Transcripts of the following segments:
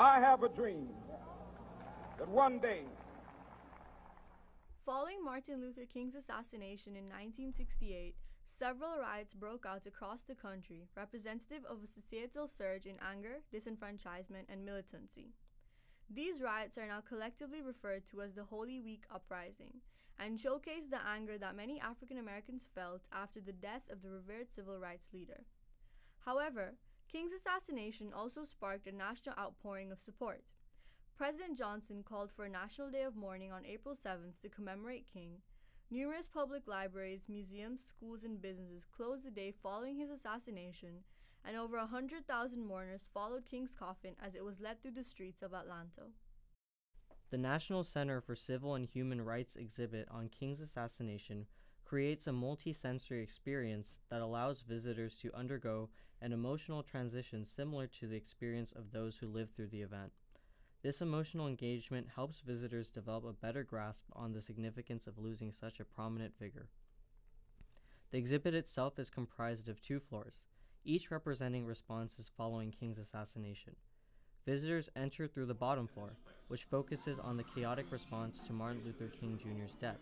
I have a dream that one day, following Martin Luther King's assassination in 1968, several riots broke out across the country, representative of a societal surge in anger, disenfranchisement, and militancy. These riots are now collectively referred to as the Holy Week Uprising and showcase the anger that many African Americans felt after the death of the revered civil rights leader. However, King's assassination also sparked a national outpouring of support. President Johnson called for a national day of mourning on April 7th to commemorate King. Numerous public libraries, museums, schools, and businesses closed the day following his assassination, and over 100,000 mourners followed King's coffin as it was led through the streets of Atlanta. The National Center for Civil and Human Rights exhibit on King's assassination creates a multi-sensory experience that allows visitors to undergo an emotional transition similar to the experience of those who lived through the event. This emotional engagement helps visitors develop a better grasp on the significance of losing such a prominent figure. The exhibit itself is comprised of 2 floors, each representing responses following King's assassination. Visitors enter through the bottom floor, which focuses on the chaotic response to Martin Luther King Jr.'s death.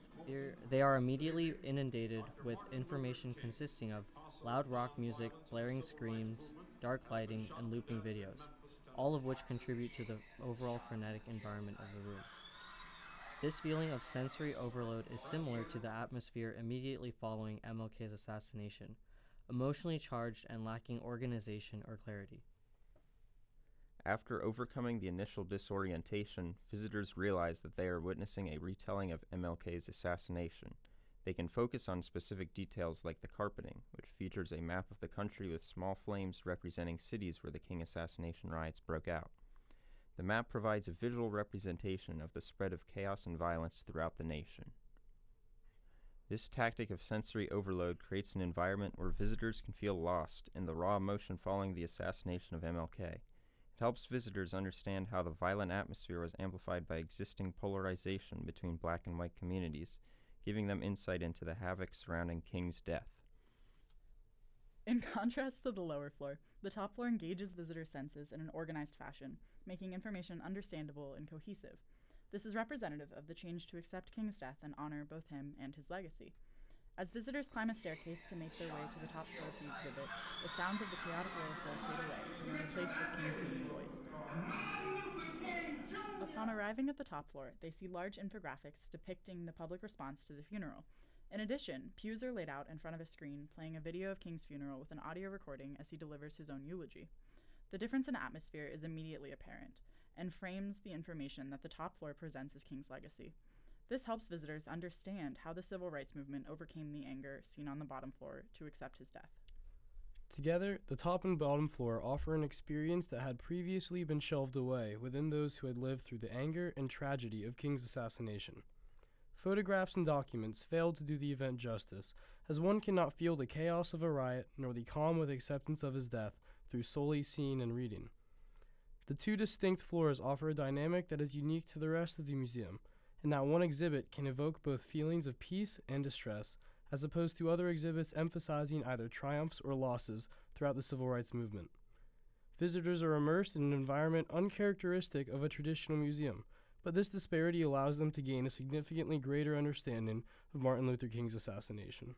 They are immediately inundated with information consisting of loud rock music, blaring screams, dark lighting, and looping videos, all of which contribute to the overall frenetic environment of the room. This feeling of sensory overload is similar to the atmosphere immediately following MLK's assassination, emotionally charged and lacking organization or clarity. After overcoming the initial disorientation, visitors realize that they are witnessing a retelling of MLK's assassination. They can focus on specific details like the carpeting, which features a map of the country with small flames representing cities where the King assassination riots broke out. The map provides a visual representation of the spread of chaos and violence throughout the nation. This tactic of sensory overload creates an environment where visitors can feel lost in the raw emotion following the assassination of MLK. It helps visitors understand how the violent atmosphere was amplified by existing polarization between black and white communities, giving them insight into the havoc surrounding King's death. In contrast to the lower floor, the top floor engages visitor senses in an organized fashion, making information understandable and cohesive. This is representative of the change to accept King's death and honor both him and his legacy. As visitors climb a staircase to make their way to the top floor of the exhibit, the sounds of the chaotic lower floor fade away and are replaced with King's booming voice. Upon arriving at the top floor, they see large infographics depicting the public response to the funeral. In addition, pews are laid out in front of a screen playing a video of King's funeral with an audio recording as he delivers his own eulogy. The difference in atmosphere is immediately apparent and frames the information that the top floor presents as King's legacy. This helps visitors understand how the civil rights movement overcame the anger seen on the bottom floor to accept his death. Together, the top and bottom floor offer an experience that had previously been shelved away within those who had lived through the anger and tragedy of King's assassination. Photographs and documents fail to do the event justice, as one cannot feel the chaos of a riot nor the calm with acceptance of his death through solely seeing and reading. The 2 distinct floors offer a dynamic that is unique to the rest of the museum, and that one exhibit can evoke both feelings of peace and distress, as opposed to other exhibits emphasizing either triumphs or losses throughout the civil rights movement. Visitors are immersed in an environment uncharacteristic of a traditional museum, but this disparity allows them to gain a significantly greater understanding of Martin Luther King's assassination.